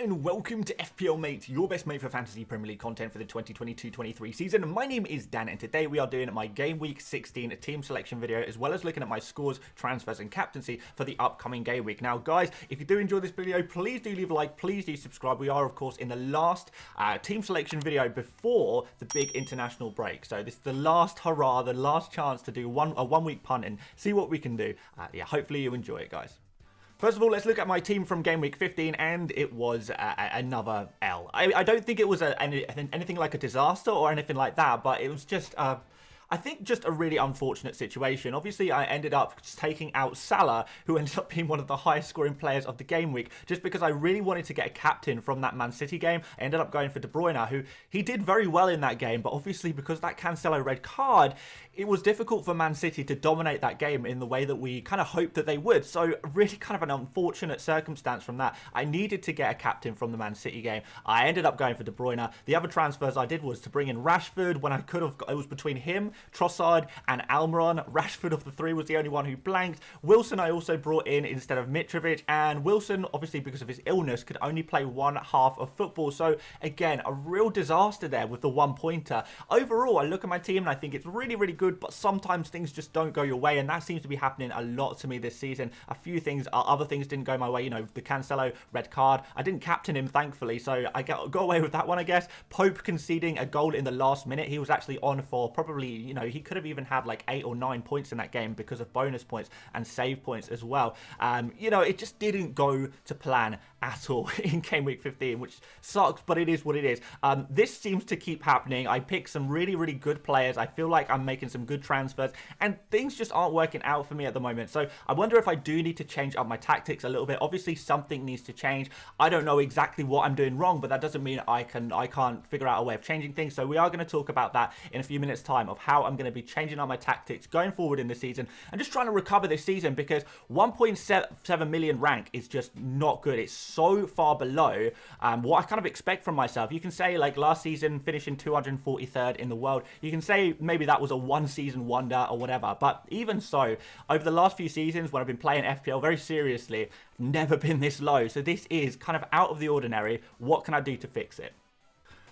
and welcome to FPL Mate, your best mate for Fantasy Premier League content for the 2022-23 season. My name is Dan, and today we are doing my Game Week 16 team selection video, as well as looking at my scores, transfers, and captaincy for the upcoming game week. Now, guys, if you do enjoy this video, please do leave a like, please do subscribe. We are, of course, in the last team selection video before the big international break. So this is the last hurrah, the last chance to do a one-week punt and see what we can do. Yeah, hopefully you enjoy it, guys. First of all, let's look at my team from Game Week 15, and it was another L. I don't think it was anything like a disaster or anything like that, but it was just, I think, just a really unfortunate situation. Obviously, I ended up just taking out Salah, who ended up being one of the highest scoring players of the game week, just because I really wanted to get a captain from that Man City game. I ended up going for De Bruyne, who he did very well in that game, but obviously because that Cancelo red card, it was difficult for Man City to dominate that game in the way that we kind of hoped that they would. So really kind of an unfortunate circumstance from that. I needed to get a captain from the Man City game. I ended up going for De Bruyne. The other transfers I did was to bring in Rashford when I could have. It was between him, Trossard, and Almiron. Rashford of the three was the only one who blanked. Wilson I also brought in instead of Mitrovic, and Wilson, obviously because of his illness, could only play one half of football. So again, a real disaster there with the one-pointer. Overall, I look at my team and I think it's really, really good, but sometimes things just don't go your way, and that seems to be happening a lot to me this season. A few things, other things didn't go my way. You know, the Cancelo red card. I didn't captain him, thankfully, so I got away with that one, I guess. Pope conceding a goal in the last minute. He was actually on for probably, you know, he could have even had like 8 or 9 points in that game because of bonus points and save points as well. You know, it just didn't go to plan at all in Game Week 15, which sucks, but it is what it is. This seems to keep happening. I picked some really, really good players. I feel like I'm making some good transfers, and things just aren't working out for me at the moment. So I wonder if I do need to change up my tactics a little bit. Obviously, something needs to change. I don't know exactly what I'm doing wrong, but that doesn't mean I can't figure out a way of changing things. So we are going to talk about that in a few minutes' time, of how I'm going to be changing up my tactics going forward in the season and just trying to recover this season, because 1.7 million rank is just not good. It's so far below what I kind of expect from myself. You can say, like, last season finishing 243rd in the world, you can say maybe that was a one-season wonder or whatever, but even so, over the last few seasons when I've been playing FPL very seriously, I've never been this low. So this is kind of out of the ordinary. What can I do to fix it?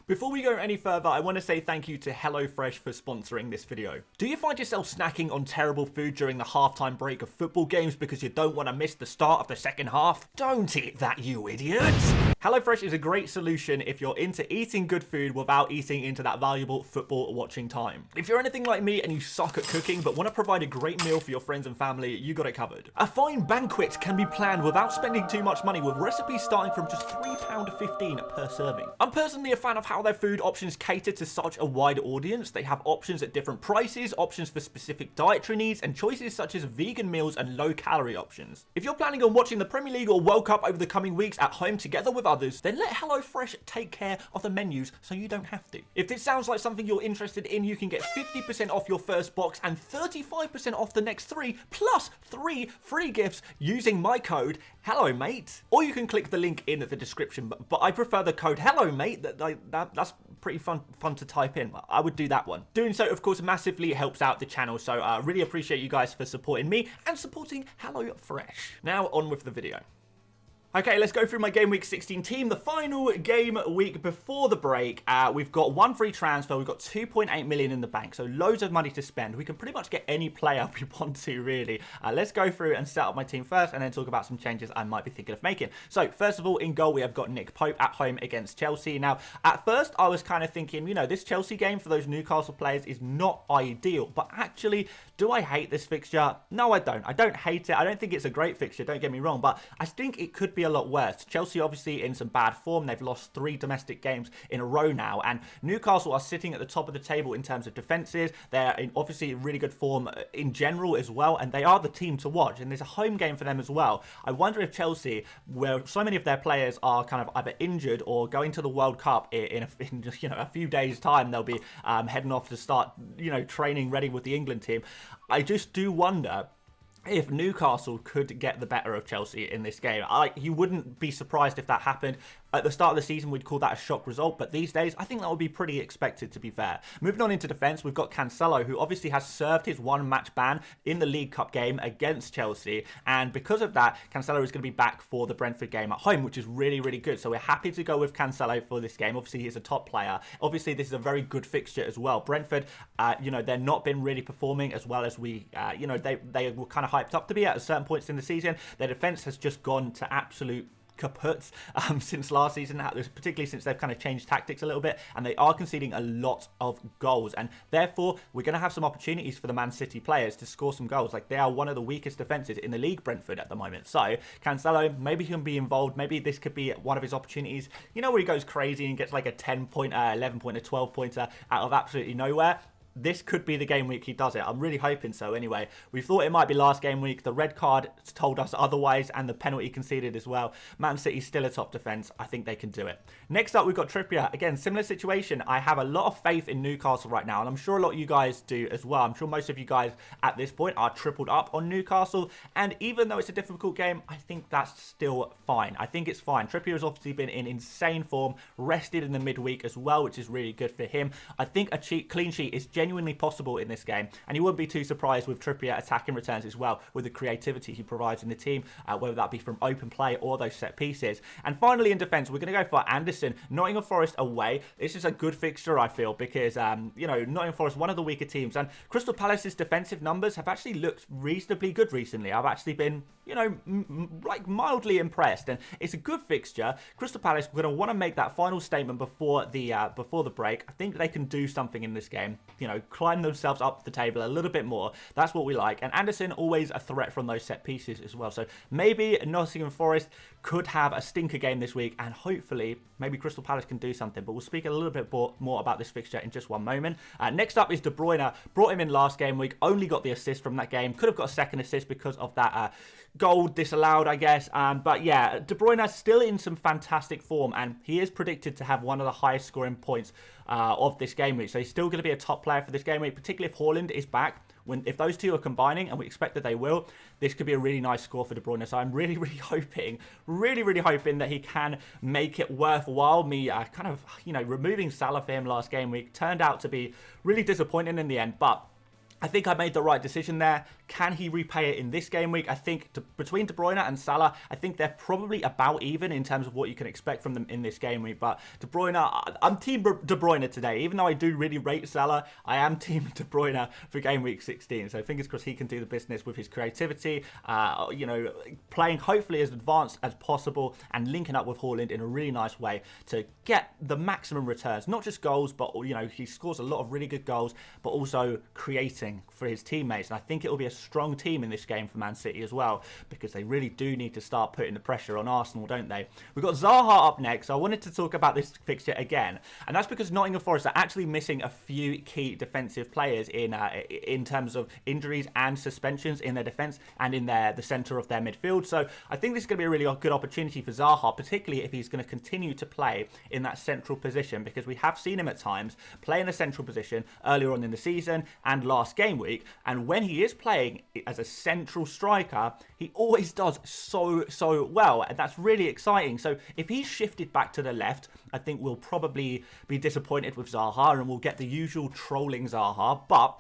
Before we go any further, I want to say thank you to HelloFresh for sponsoring this video. Do you find yourself snacking on terrible food during the halftime break of football games because you don't want to miss the start of the second half? Don't eat that, you idiot! HelloFresh is a great solution if you're into eating good food without eating into that valuable football watching time. If you're anything like me and you suck at cooking but want to provide a great meal for your friends and family, you got it covered. A fine banquet can be planned without spending too much money, with recipes starting from just £3.15 per serving. I'm personally a fan of how their food options cater to such a wide audience. They have options at different prices, options for specific dietary needs, and choices such as vegan meals and low-calorie options. If you're planning on watching the Premier League or World Cup over the coming weeks at home together with others, then let HelloFresh take care of the menus so you don't have to. If this sounds like something you're interested in, you can get 50% off your first box and 35% off the next 3, plus 3 free gifts using my code HelloMate. Or you can click the link in the description, but I prefer the code HelloMate. That's pretty fun to type in. I would do that one. Doing so, of course, massively helps out the channel, so I really appreciate you guys for supporting me and supporting HelloFresh. Now on with the video. Okay, let's go through my Game Week 16 team. The final game week before the break, we've got 1 free transfer. We've got 2.8 million in the bank, so loads of money to spend. We can pretty much get any player we want to, really. Let's go through and set up my team first, and then talk about some changes I might be thinking of making. So, first of all, in goal, we have got Nick Pope at home against Chelsea. Now, at first, I was kind of thinking, you know, this Chelsea game for those Newcastle players is not ideal, but actually, do I hate this fixture? No, I don't. I don't hate it. I don't think it's a great fixture, don't get me wrong, but I think it could be a lot worse. Chelsea obviously in some bad form. They've lost 3 domestic games in a row now, and Newcastle are sitting at the top of the table in terms of defences. They're in obviously really good form in general as well, and they are the team to watch, and there's a home game for them as well. I wonder if Chelsea, where so many of their players are kind of either injured or going to the World Cup in just, you know, a few days time, they'll be heading off to start, you know, training ready with the England team. I just do wonder if Newcastle could get the better of Chelsea in this game. You wouldn't be surprised if that happened. At the start of the season, we'd call that a shock result, but these days, I think that would be pretty expected, to be fair. Moving on into defence, we've got Cancelo, who obviously has served his one-match ban in the League Cup game against Chelsea, and because of that, Cancelo is going to be back for the Brentford game at home, which is really, really good. So we're happy to go with Cancelo for this game. Obviously, he's a top player. Obviously, this is a very good fixture as well. Brentford, they're not been really performing as well as we, they were kind of hyped up to be at certain points in the season. Their defence has just gone to absolute kaput since last season, particularly since they've kind of changed tactics a little bit, and they are conceding a lot of goals, and therefore we're going to have some opportunities for the Man City players to score some goals. Like, they are one of the weakest defences in the league, Brentford, at the moment. So Cancelo, maybe he can be involved. Maybe this could be one of his opportunities, where he goes crazy and gets like a 10-pointer, 11-pointer, 12-pointer out of absolutely nowhere. This could be the game week he does it. I'm really hoping so anyway. We thought it might be last game week. The red card told us otherwise, and the penalty conceded as well. Man City's still a top defence. I think they can do it. Next up, we've got Trippier. Again, similar situation. I have a lot of faith in Newcastle right now, and I'm sure a lot of you guys do as well. I'm sure most of you guys at this point are tripled up on Newcastle, and even though it's a difficult game, I think that's still fine. I think it's fine. Trippier has obviously been in insane form, rested in the midweek as well, which is really good for him. I think a clean sheet is genuinely possible in this game, and you wouldn't be too surprised with Trippier attacking returns as well, with the creativity he provides in the team, whether that be from open play or those set pieces. And finally, in defence, we're going to go for Anderson. Nottingham Forest away. This is a good fixture, I feel, because Nottingham Forest, one of the weaker teams, and Crystal Palace's defensive numbers have actually looked reasonably good recently. I've actually been mildly impressed, and it's a good fixture. Crystal Palace, we're going to want to make that final statement before the break. I think they can do something in this game, climb themselves up the table a little bit more. That's what we like. And Anderson, always a threat from those set pieces as well. So maybe Nottingham Forest could have a stinker game this week, and hopefully maybe Crystal Palace can do something. But we'll speak a little bit more about this fixture in just one moment. Next up is De Bruyne. Brought him in last game week, only got the assist from that game. Could have got a second assist because of that goal disallowed, I guess. But yeah, De Bruyne is still in some fantastic form, and he is predicted to have one of the highest scoring points of this game week. So he's still going to be a top player for this game week, particularly if Holland is back. If those two are combining, and we expect that they will, this could be a really nice score for De Bruyne. So I'm really hoping that he can make it worthwhile. Me removing Salah for him last game week turned out to be really disappointing in the end, but I think I made the right decision there. Can he repay it in this game week? I think between De Bruyne and Salah, I think they're probably about even in terms of what you can expect from them in this game week. But De Bruyne, I'm team De Bruyne today. Even though I do really rate Salah, I am team De Bruyne for game week 16. So fingers crossed he can do the business with his creativity, playing hopefully as advanced as possible and linking up with Holland in a really nice way to get the maximum returns. Not just goals, but he scores a lot of really good goals, but also creating for his teammates. And I think it will be a strong team in this game for Man City as well, because they really do need to start putting the pressure on Arsenal, don't they? We've got Zaha up next. So I wanted to talk about this fixture again, and that's because Nottingham Forest are actually missing a few key defensive players in terms of injuries and suspensions in their defence and in the centre of their midfield. So I think this is going to be a really good opportunity for Zaha, particularly if he's going to continue to play in that central position, because we have seen him at times play in a central position earlier on in the season and last game week, and when he is playing as a central striker, he always does so well, and that's really exciting. So if he's shifted back to the left, I think we'll probably be disappointed with Zaha, and we'll get the usual trolling Zaha. But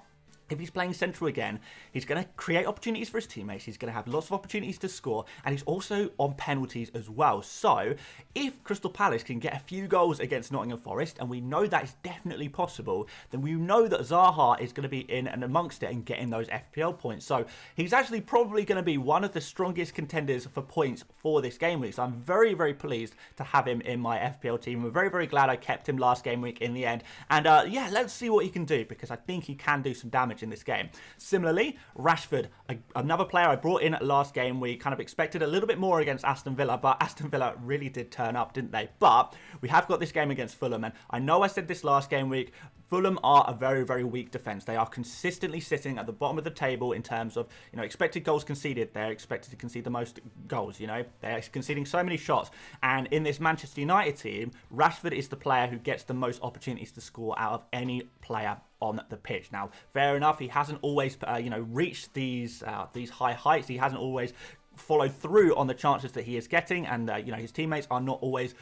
if he's playing central again, he's going to create opportunities for his teammates. He's going to have lots of opportunities to score, and he's also on penalties as well. So if Crystal Palace can get a few goals against Nottingham Forest, and we know that is definitely possible, then we know that Zaha is going to be in and amongst it and getting those FPL points. So he's actually probably going to be one of the strongest contenders for points for this game week. So I'm very pleased to have him in my FPL team. I'm very glad I kept him last game week in the end. And yeah, let's see what he can do, because I think he can do some damage in this game. Similarly, Rashford, another player I brought in last game. We kind of expected a little bit more against Aston Villa, but Aston Villa really did turn up, didn't they? But we have got this game against Fulham, and I know I said this last game week, Fulham are a very weak defence. They are consistently sitting at the bottom of the table in terms of, expected goals conceded. They're expected to concede the most goals, They're conceding so many shots. And in this Manchester United team, Rashford is the player who gets the most opportunities to score out of any player on the pitch. Now, fair enough, he hasn't always, reached these high heights. He hasn't always followed through on the chances that he is getting, and his teammates are not always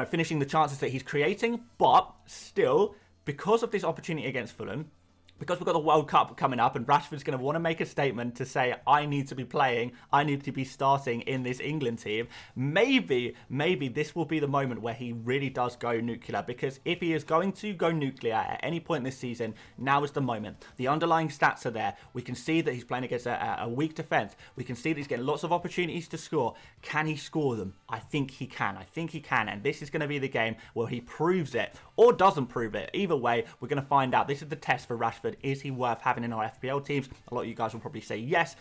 finishing the chances that he's creating, but still, because of this opportunity against Fulham, because we've got the World Cup coming up and Rashford's going to want to make a statement to say, I need to be playing, I need to be starting in this England team, maybe this will be the moment where he really does go nuclear, because if he is going to go nuclear at any point this season, now is the moment. The underlying stats are there. We can see that he's playing against a weak defence. We can see that he's getting lots of opportunities to score. Can he score them? I think he can. And this is going to be the game where he proves it or doesn't prove it. Either way, we're going to find out. This is the test for Rashford. Is he worth having in our FPL teams? A lot of you guys will probably say yes.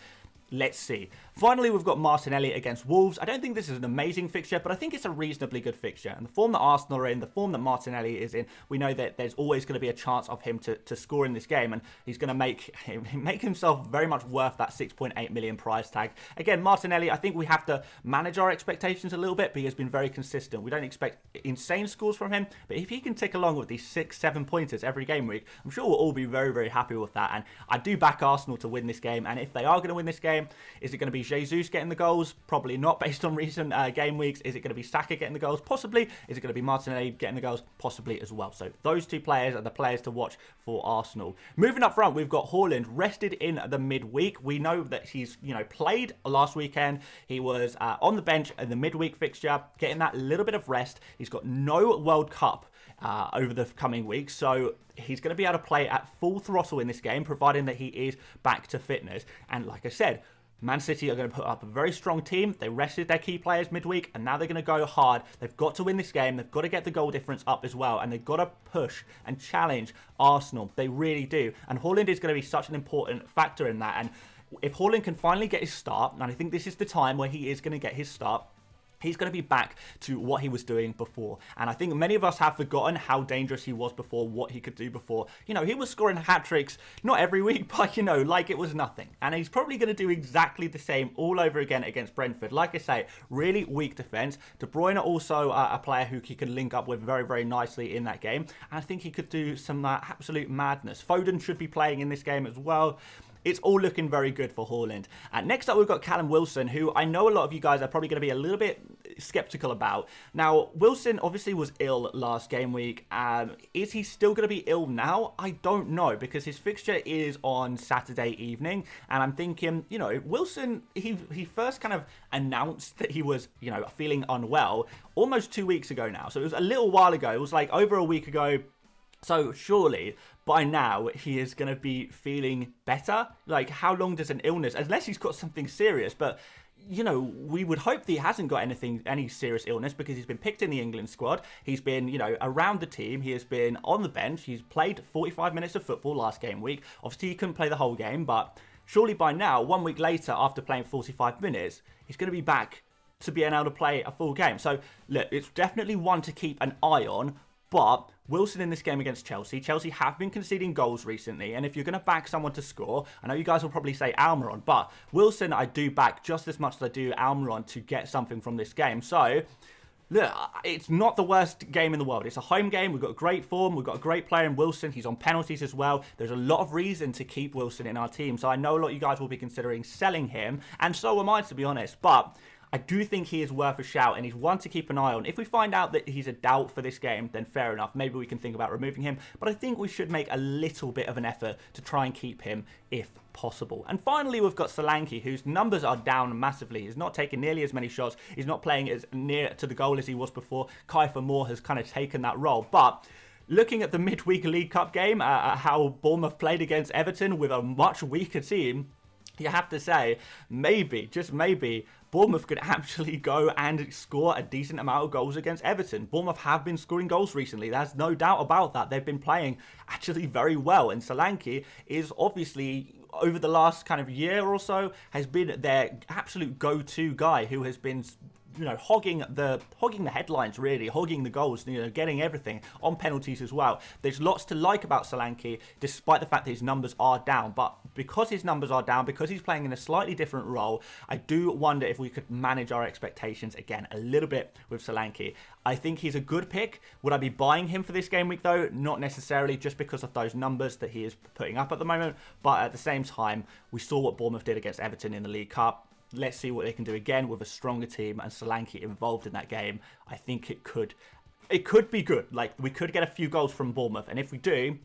Let's see. Finally, we've got Martinelli against Wolves. I don't think this is an amazing fixture, but I think it's a reasonably good fixture. And the form that Arsenal are in, the form that Martinelli is in, we know that there's always going to be a chance of him to score in this game, and he's going to make himself very much worth that 6.8 million price tag. Again, Martinelli, I think we have to manage our expectations a little bit, but he has been very consistent. We don't expect insane scores from him, but if he can tick along with these 6-7 pointers every game week, I'm sure we'll all be very, very happy with that. And I do back Arsenal to win this game, and if they are going to win this game, is it going to be Jesus getting the goals? Probably not, based on recent game weeks. Is it going to be Saka getting the goals? Possibly. Is it going to be Martinelli getting the goals? Possibly as well. So those two players are the players to watch for Arsenal. Moving up front, we've got Holland rested in the midweek. We know that he's played last weekend. He was on the bench in the midweek fixture, getting that little bit of rest. He's got no World Cup over the coming weeks, so he's going to be able to play at full throttle in this game, providing that he is back to fitness. And like I said, Man City are going to put up a very strong team. They rested their key players midweek, and now they're going to go hard. They've got to win this game. They've got to get the goal difference up as well, and they've got to push and challenge Arsenal. They really do. And Holland is going to be such an important factor in that. And if Holland can finally get his start, and I think this is the time where he is going to get his start, he's going to be back to what he was doing before. And I think many of us have forgotten how dangerous he was before, what he could do before. He was scoring hat-tricks, not every week, but, like it was nothing. And he's probably going to do exactly the same all over again against Brentford. Like I say, really weak defence. De Bruyne also a player who he can link up with very, very nicely in that game. And I think he could do some absolute madness. Foden should be playing in this game as well. It's all looking very good for Holland. Next up, we've got Callum Wilson, who I know a lot of you guys are probably going to be a little bit skeptical about. Now, Wilson obviously was ill last game week. Is he still going to be ill now? I don't know, because his fixture is on Saturday evening. And I'm thinking, Wilson, he first kind of announced that he was, feeling unwell almost 2 weeks ago now. So it was a little while ago. It was like over a week ago. So surely by now he is going to be feeling better. Like, how long does an illness, unless he's got something serious, but we would hope that he hasn't got any serious illness, because he's been picked in the England squad. He's been, around the team. He has been on the bench. He's played 45 minutes of football last game week. Obviously, he couldn't play the whole game, but surely by now, 1 week later, after playing 45 minutes, he's going to be back to being able to play a full game. So, look, it's definitely one to keep an eye on. But Wilson in this game against Chelsea have been conceding goals recently. And if you're going to back someone to score, I know you guys will probably say Almiron, but Wilson I do back just as much as I do Almiron to get something from this game. So, look, it's not the worst game in the world. It's a home game. We've got great form. We've got a great player in Wilson. He's on penalties as well. There's a lot of reason to keep Wilson in our team. So I know a lot of you guys will be considering selling him. And so am I, to be honest. But I do think he is worth a shout, and he's one to keep an eye on. If we find out that he's a doubt for this game, then fair enough. Maybe we can think about removing him. But I think we should make a little bit of an effort to try and keep him if possible. And finally, we've got Solanke, whose numbers are down massively. He's not taking nearly as many shots. He's not playing as near to the goal as he was before. Kiefer Moore has kind of taken that role. But looking at the midweek League Cup game, how Bournemouth played against Everton with a much weaker team, you have to say, maybe, just maybe, Bournemouth could actually go and score a decent amount of goals against Everton. Bournemouth have been scoring goals recently. There's no doubt about that. They've been playing actually very well. And Solanke is obviously, over the last kind of year or so, has been their absolute go-to guy who has been hogging the headlines, really, hogging the goals, getting everything on penalties as well. There's lots to like about Solanke, despite the fact that his numbers are down. But because his numbers are down, because he's playing in a slightly different role, I do wonder if we could manage our expectations again a little bit with Solanke. I think he's a good pick. Would I be buying him for this game week, though? Not necessarily, just because of those numbers that he is putting up at the moment. But at the same time, we saw what Bournemouth did against Everton in the League Cup. Let's see what they can do again with a stronger team and Solanke involved in that game. I think it could it could be good. Like, we could get a few goals from Bournemouth. And if we do,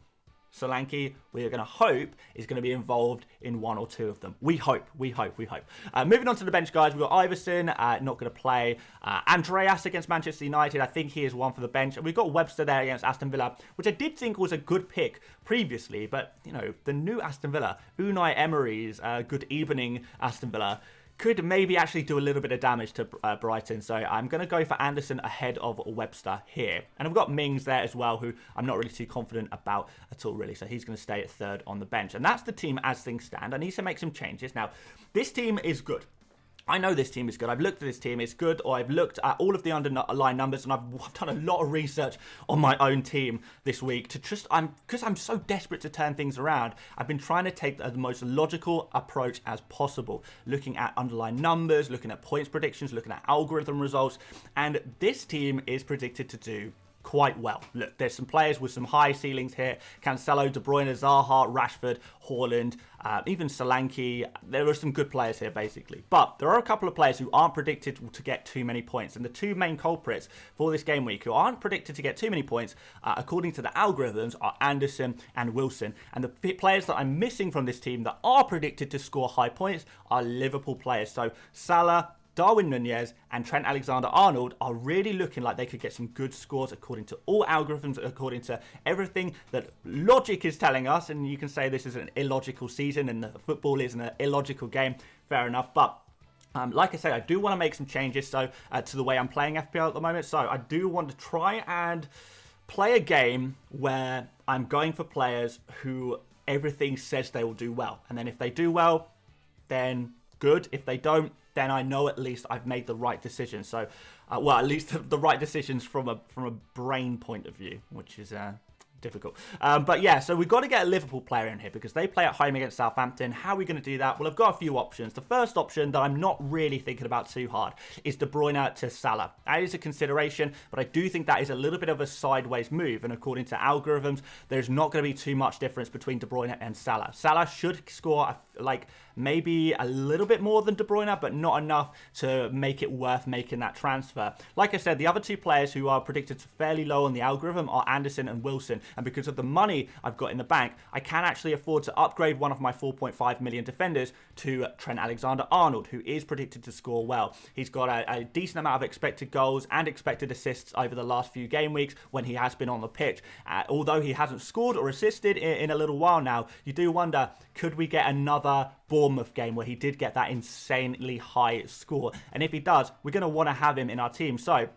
Solanke, we're going to hope, is going to be involved in one or two of them. We hope. Moving on to the bench, guys, we've got Iverson, not going to play. Andreas against Manchester United, I think he is one for the bench. And we've got Webster there against Aston Villa, which I did think was a good pick previously. But, you know, the new Aston Villa, Unai Emery's good evening Aston Villa, could maybe actually do a little bit of damage to Brighton. So I'm going to go for Anderson ahead of Webster here. And I've got Mings there as well, who I'm not really too confident about at all, really. So he's going to stay at third on the bench. And that's the team as things stand. I need to make some changes. Now, this team is good. I know this team is good. I've looked at this team, it's good, or I've looked at all of the underlying numbers, and I've done a lot of research on my own team this week to just, because I'm so desperate to turn things around, I've been trying to take the most logical approach as possible, looking at underlying numbers, looking at points predictions, looking at algorithm results, and this team is predicted to do quite well. Look, there's some players with some high ceilings here. Cancelo, De Bruyne, Zaha, Rashford, Holland, even Solanke. There are some good players here, basically. But there are a couple of players who aren't predicted to get too many points. And the two main culprits for this game week who aren't predicted to get too many points, according to the algorithms, are Anderson and Wilson. And the players that I'm missing from this team that are predicted to score high points are Liverpool players. So Salah, Darwin Nunez and Trent Alexander-Arnold are really looking like they could get some good scores according to all algorithms, according to everything that logic is telling us. And you can say this is an illogical season and football is an illogical game. Fair enough. But like I say, I do want to make some changes to the way I'm playing FPL at the moment. So I do want to try and play a game where I'm going for players who everything says they will do well. And then if they do well, then good. If they don't, then I know at least I've made the right decision. So, well, at least the right decisions from a brain point of view, which is difficult. But yeah, so we've got to get a Liverpool player in here because they play at home against Southampton. How are we going to do that? Well, I've got a few options. The first option that I'm not really thinking about too hard is De Bruyne to Salah. That is a consideration, but I do think that is a little bit of a sideways move. And according to algorithms, there's not going to be too much difference between De Bruyne and Salah. Salah should score like maybe a little bit more than De Bruyne, but not enough to make it worth making that transfer. Like I said, the other two players who are predicted fairly low on the algorithm are Anderson and Wilson. And because of the money I've got in the bank, I can actually afford to upgrade one of my 4.5 million defenders to Trent Alexander-Arnold, who is predicted to score well. He's got a decent amount of expected goals and expected assists over the last few game weeks when he has been on the pitch. Although he hasn't scored or assisted in a little while now, you do wonder, could we get another Bournemouth game where he did get that insanely high score? And if he does, we're going to want to have him in our team. So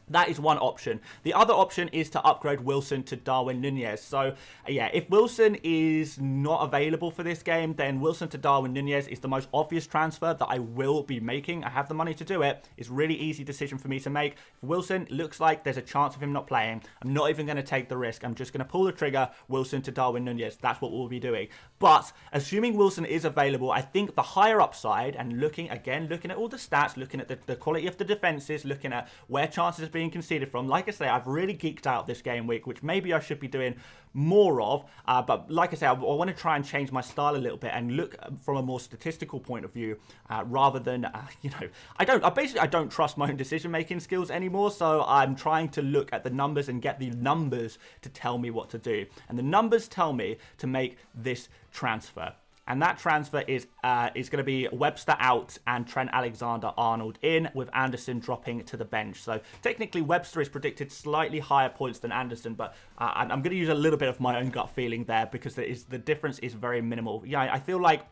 that is one option. The other option is to upgrade Wilson to Darwin Nunez. So, yeah, if Wilson is not available for this game, then Wilson to Darwin Nunez is the most obvious transfer that I will be making. I have the money to do it. It's a really easy decision for me to make. If Wilson looks like there's a chance of him not playing, I'm not even going to take the risk. I'm just going to pull the trigger, Wilson to Darwin Nunez. That's what we'll be doing. But assuming Wilson is available, I think the higher upside, and looking at all the stats, looking at the quality of the defenses, looking at where chances are being conceded from. Like I say, I've really geeked out this game week, which maybe I should be doing more of. But like I say, I want to try and change my style a little bit and look from a more statistical point of view, rather than, I don't trust my own decision-making skills anymore. So I'm trying to look at the numbers and get the numbers to tell me what to do. And the numbers tell me to make this transfer. And that transfer is going to be Webster out and Trent Alexander-Arnold in, with Anderson dropping to the bench. So technically Webster is predicted slightly higher points than Anderson, but I'm going to use a little bit of my own gut feeling there because the difference is very minimal. Yeah, I feel like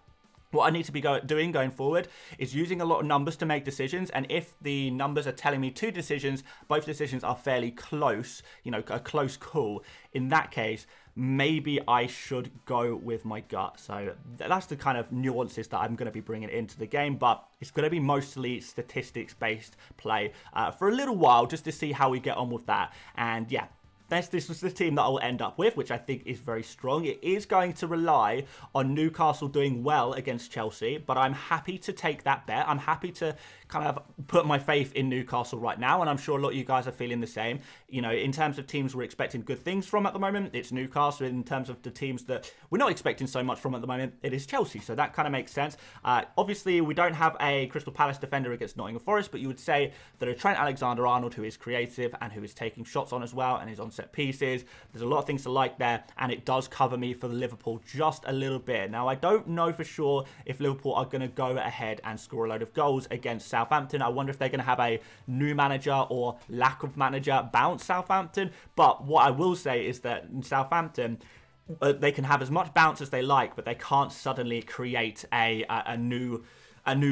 what I need to be doing going forward is using a lot of numbers to make decisions. And if the numbers are telling me two decisions, both decisions are fairly close, a close call, in that case, maybe I should go with my gut. So that's the kind of nuances that I'm going to be bringing into the game. But it's going to be mostly statistics-based play for a little while, just to see how we get on with that. And yeah, this was the team that I will end up with, which I think is very strong. It is going to rely on Newcastle doing well against Chelsea, but I'm happy to take that bet. I'm happy to kind of put my faith in Newcastle right now, and I'm sure a lot of you guys are feeling the same. You know, in terms of teams we're expecting good things from at the moment, it's Newcastle. In terms of the teams that we're not expecting so much from at the moment, it is Chelsea. So that kind of makes sense. Obviously, we don't have a Crystal Palace defender against Nottingham Forest, but you would say that a Trent Alexander-Arnold who is creative and who is taking shots on as well and is on set pieces. There's a lot of things to like there, and it does cover me for the Liverpool just a little bit. Now, I don't know for sure if Liverpool are going to go ahead and score a load of goals against Southampton. I wonder if they're going to have a new manager or lack of manager bounce Southampton. But what I will say is that in Southampton, they can have as much bounce as they like, but they can't suddenly create a new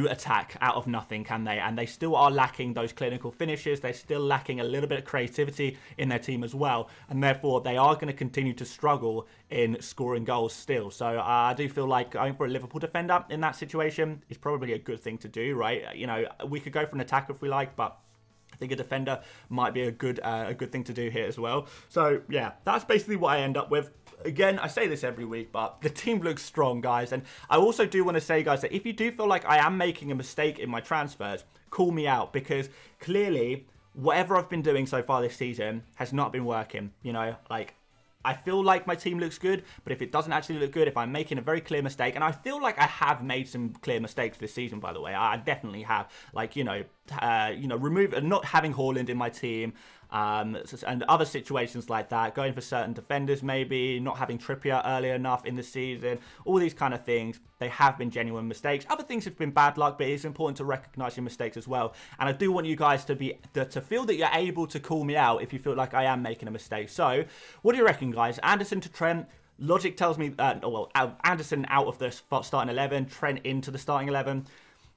attack out of nothing, can they? And they still are lacking those clinical finishes. They're still lacking a little bit of creativity in their team as well. And therefore, they are going to continue to struggle in scoring goals still. So I do feel like going for a Liverpool defender in that situation is probably a good thing to do, right? You know, we could go for an attacker if we like, but I think a defender might be a good thing to do here as well. So yeah, that's basically what I end up with. Again, I say this every week, but the team looks strong, guys. And I also do want to say, guys, that if you do feel like I am making a mistake in my transfers, call me out, because clearly whatever I've been doing so far this season has not been working. You know, like, I feel like my team looks good, but if it doesn't actually look good, if I'm making a very clear mistake, and I feel like I have made some clear mistakes this season, by the way, I definitely have. Like, not having Holland in my team, and other situations like that, going for certain defenders maybe, not having Trippier early enough in the season, all these kind of things, they have been genuine mistakes. Other things have been bad luck, but it's important to recognise your mistakes as well. And I do want you guys to feel that you're able to call me out if you feel like I am making a mistake. So, what do you reckon, guys? Anderson to Trent. Logic tells me, Anderson out of the starting 11, Trent into the starting 11.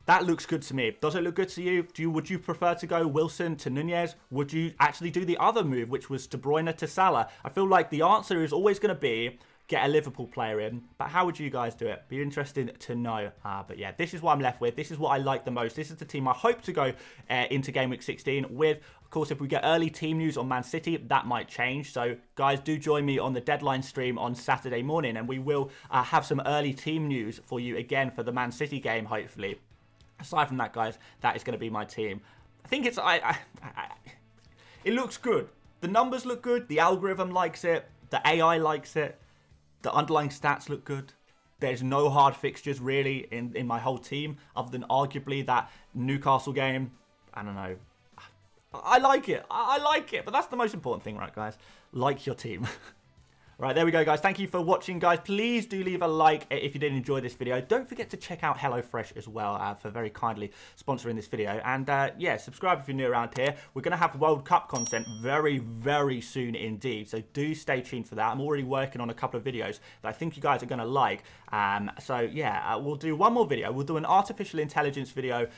That looks good to me. Does it look good to you? Would you prefer to go Wilson to Nunez? Would you actually do the other move, which was De Bruyne to Salah? I feel like the answer is always going to be get a Liverpool player in. But how would you guys do it? Be interested to know. But yeah, this is what I'm left with. This is what I like the most. This is the team I hope to go into Game Week 16 with. Of course, if we get early team news on Man City, that might change. So, guys, do join me on the deadline stream on Saturday morning, and we will have some early team news for you again for the Man City game, hopefully. Aside from that, guys, that is going to be my team. I think it's... it looks good. The numbers look good. The algorithm likes it. The AI likes it. The underlying stats look good. There's no hard fixtures, really, in my whole team, other than arguably that Newcastle game. I don't know. I like it. I like it. But that's the most important thing, right, guys? Like your team. Right, there we go, guys. Thank you for watching, guys. Please do leave a like if you did enjoy this video. Don't forget to check out HelloFresh as well for very kindly sponsoring this video. And, yeah, subscribe if you're new around here. We're going to have World Cup content very, very soon indeed. So do stay tuned for that. I'm already working on a couple of videos that I think you guys are going to like. So, yeah, we'll do one more video. We'll do an artificial intelligence video,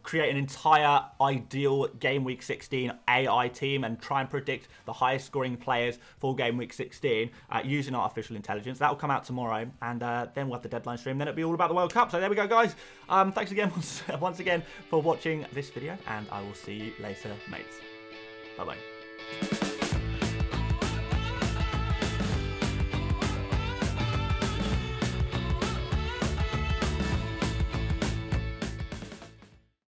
create an entire ideal Game Week 16 AI team and try and predict the highest scoring players for Game Week 16. Using artificial intelligence. That will come out tomorrow, and then we'll have the deadline stream. Then it'll be all about the World Cup. So there we go, guys. Thanks again once again for watching this video, and I will see you later, mates. Bye-bye.